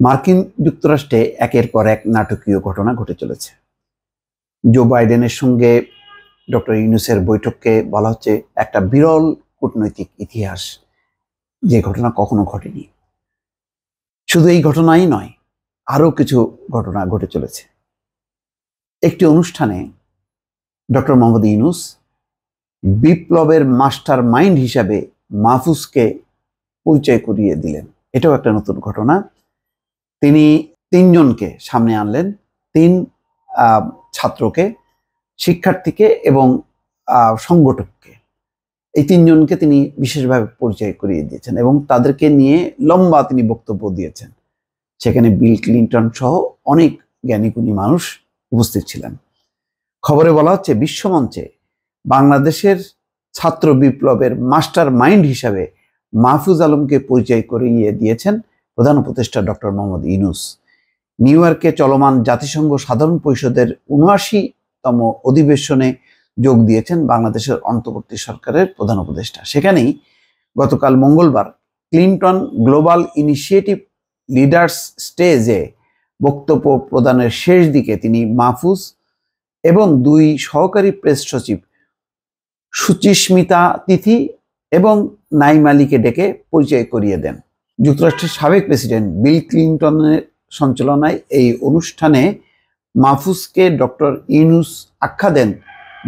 মার্কিন যুক্তরাষ্ট্রে একের পর এক নাটকীয় ঘটনা ঘটে চলেছে। জো বাইডেনের সঙ্গে ডক্টর ইউনূসের বৈঠককে বলা হচ্ছে একটা বিরল কূটনৈতিক ইতিহাস, যে ঘটনা কখনো ঘটেনি। শুধু এই ঘটনাই নয়, আরো কিছু ঘটনা ঘটে চলেছে। একটি অনুষ্ঠানে ডক্টর মোহাম্মদ ইউনূস বিপ্লবের মাস্টার মাইন্ড হিসাবে মাহফুজকে পরিচয় করিয়ে দিলেন। এটাও একটা নতুন ঘটনা। তিনি তিনজনকে সামনে আনলেন, তিন ছাত্রকে, শিক্ষার্থীকে এবং সংগঠককে। এই তিনজনকে তিনি বিশেষভাবে পরিচয় করিয়ে দিয়েছেন এবং তাদেরকে নিয়ে লম্বা তিনি বক্তব্য দিয়েছেন। সেখানে বিল ক্লিন্টন সহ অনেক জ্ঞানীগুণী মানুষ উপস্থিত ছিলেন। খবরে বলা হচ্ছে বিশ্বমঞ্চে বাংলাদেশের ছাত্র বিপ্লবের মাস্টার মাইন্ড হিসাবে মাহফুজ আলমকে পরিচয় করিয়ে দিয়েছেন প্রধান উপদেষ্টা ডক্টর মোহাম্মদ ইউনূস। নিউ ইয়র্কে চলমান জাতিসংঘ সাধারণ পরিষদের ৭৯তম অধিবেশনে যোগ দিয়েছেন বাংলাদেশের অন্তর্বর্তী সরকারের প্রধান উপদেষ্টা। সেখানেই গতকাল মঙ্গলবার ক্লিন্টন গ্লোবাল ইনিশিয়েটিভ লিডার্স স্টেজে বক্তব্য প্রদানের শেষ দিকে তিনি মাহফুজ এবং দুই সহকারী প্রেস সচিব সুচিস্মিতা তিথি এবং নাইম আলীকে ডেকে পরিচয় করিয়ে দেন। যুক্তরাষ্ট্রের সাবেক প্রেসিডেন্ট বিল ক্লিন্টনের সঞ্চালনায় এই অনুষ্ঠানে মাহফুজকে ডক্টর ইউনূস আখ্যা দেন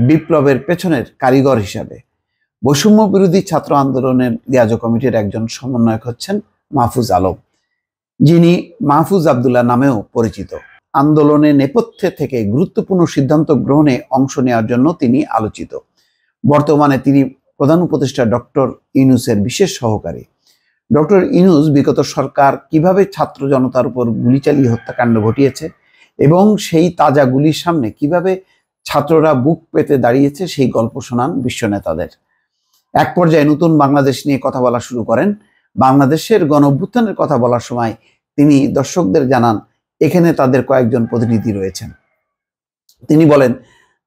বিপ্লবের পেছনের কারিগর হিসাবে। বৈষম্য বিরোধী ছাত্র আন্দোলনের লিয়াজ কমিটির একজন সমন্বয়ক হচ্ছেন মাহফুজ আলম, যিনি মাহফুজ আবদুল্লাহ নামেও পরিচিত। আন্দোলনের নেপথ্যে থেকে গুরুত্বপূর্ণ সিদ্ধান্ত গ্রহণে অংশ নেওয়ার জন্য তিনি আলোচিত। বর্তমানে তিনি প্রধান উপদেষ্টা ডক্টর ইউনূসের বিশেষ সহকারী। ডক্টর ইউনূস বিগত সরকার কিভাবে ছাত্র জনতার উপর গুলি চালিয়ে হত্যাকাণ্ড ঘটিয়েছে এবং সেই তাজা গুলির সামনে কিভাবে ছাত্ররা বুক পেতে দাঁড়িয়েছে সেই গল্প শোনান বিশ্ব নেতাদের। এক পর্যায়ে নতুন বাংলাদেশ নিয়ে কথা বলা শুরু করেন। বাংলাদেশের গণঅভ্যুত্থানের কথা বলার সময় তিনি দর্শকদের জানান এখানে তাদের কয়েকজন প্রতিনিধি রয়েছেন। তিনি বলেন,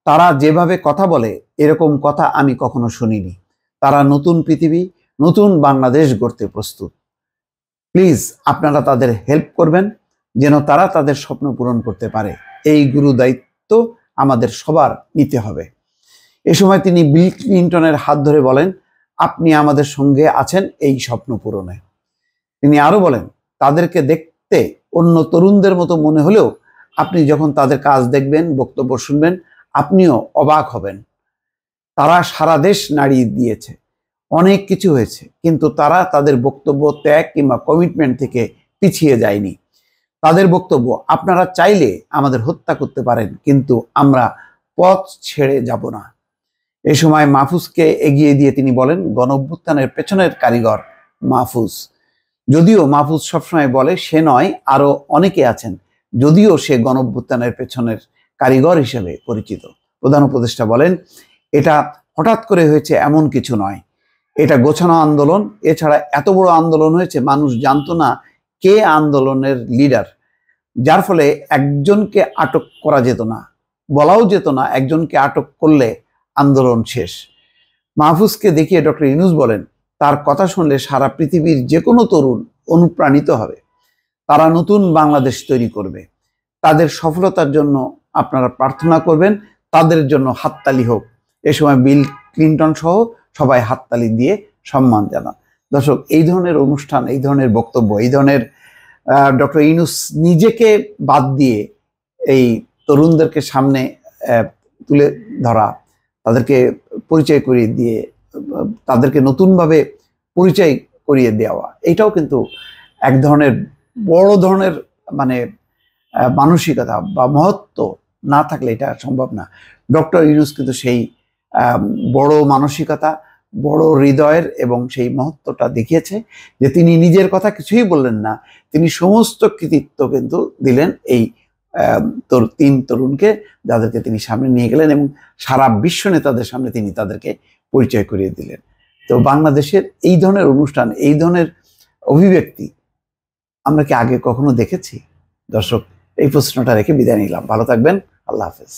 তারা যেভাবে কথা বলে এরকম কথা আমি কখনো শুনিনি। তারা নতুন পৃথিবী, নতুন বাংলাদেশ গড়তে প্রস্তুত। প্লিজ আপনারা তাদের হেল্প করবেন যেন তারা তাদের স্বপ্ন পূরণ করতে পারে। এই গুরু দায়িত্ব আমাদের সবার নিতে হবে। এ সময় তিনি বিল ক্লিন্টনের হাত ধরে বলেন, আপনি আমাদের সঙ্গে আছেন এই স্বপ্ন পূরণে। তিনি আরো বলেন, তাদেরকে দেখতে অন্য তরুণদের মতো মনে হলেও আপনি যখন তাদের কাজ দেখবেন, বক্তব্য শুনবেন, আপনিও অবাক হবেন। তারা সারা দেশ নাড়িয়ে দিয়েছে, অনেক কিছু হয়েছে, কিন্তু তারা তাদের বক্তব্য ত্যাগ কিংবা কমিটমেন্ট থেকে পিছিয়ে যায়নি। তাদের বক্তব্য, আপনারা চাইলে আমাদের হত্যা করতে পারেন, কিন্তু আমরা পথ ছেড়ে যাব না। এ সময় মাহফুজকে এগিয়ে দিয়ে তিনি বলেন, গণঅভ্যুত্থানের পেছনের কারিগর মাহফুজ। যদিও মাহফুজ সবসময় বলে সে নয়, আরো অনেকে আছেন, যদিও সে গণঅভ্যুত্থানের পেছনের কারিগর হিসেবে পরিচিত। প্রধান উপদেষ্টা বলেন, এটা হঠাৎ করে হয়েছে এমন কিছু নয়, এটা গোছানো আন্দোলন। এছাড়া এত বড় আন্দোলন হয়েছে, মানুষ জানতো না কে আন্দোলনের লিডার, যার ফলে একজনকে আটক করা যেত না, বলাও যেত না একজনকে আটক করলে আন্দোলন শেষ। মাহফুজকে দেখিয়ে ডক্টর ইউনূস বলেন, তার কথা শুনলে সারা পৃথিবীর যে কোনো তরুণ অনুপ্রাণিত হবে। তারা নতুন বাংলাদেশ তৈরি করবে। তাদের সফলতার জন্য আপনারা প্রার্থনা করবেন, তাদের জন্য হাততালি হোক। এ সময় বিল ক্লিন্টন সহ সবাই হাততালি দিয়ে সম্মান জানান। দর্শক, এই ধরনের অনুষ্ঠান, এই ধরনের বক্তব্য, এই ধরনের ডক্টর ইউনূস নিজেকে বাদ দিয়ে এই তরুণদেরকে সামনে তুলে ধরা, তাদেরকে পরিচয় করিয়ে দিয়ে তাদেরকে নতুনভাবে পরিচয় করিয়ে দেওয়া, এটাও কিন্তু এক ধরনের বড় ধরনের মানসিকতা বা মহত্ব। না থাকলে এটা সম্ভব না। ডক্টর ইউনূস কিন্তু সেই বড় মানসিকতা, বড় হৃদয়ের এবং সেই মহত্বটা দেখিয়েছে যে তিনি নিজের কথা কিছুই বললেন না, তিনি সমস্ত কৃতিত্ব কিন্তু দিলেন এই তিন তরুণকে, যাদেরকে তিনি সামনে নিয়ে গেলেন এবং সারা বিশ্ব নেতাদের সামনে তিনি তাদেরকে পরিচয় করিয়ে দিলেন। তো বাংলাদেশের এই ধরনের অনুষ্ঠান, এই ধরনের অভিব্যক্তি আমরা কি আগে কখনো দেখেছি? দর্শক, এই প্রশ্নটা রেখে বিদায় নিলাম। ভালো থাকবেন। আল্লাহ হাফেজ।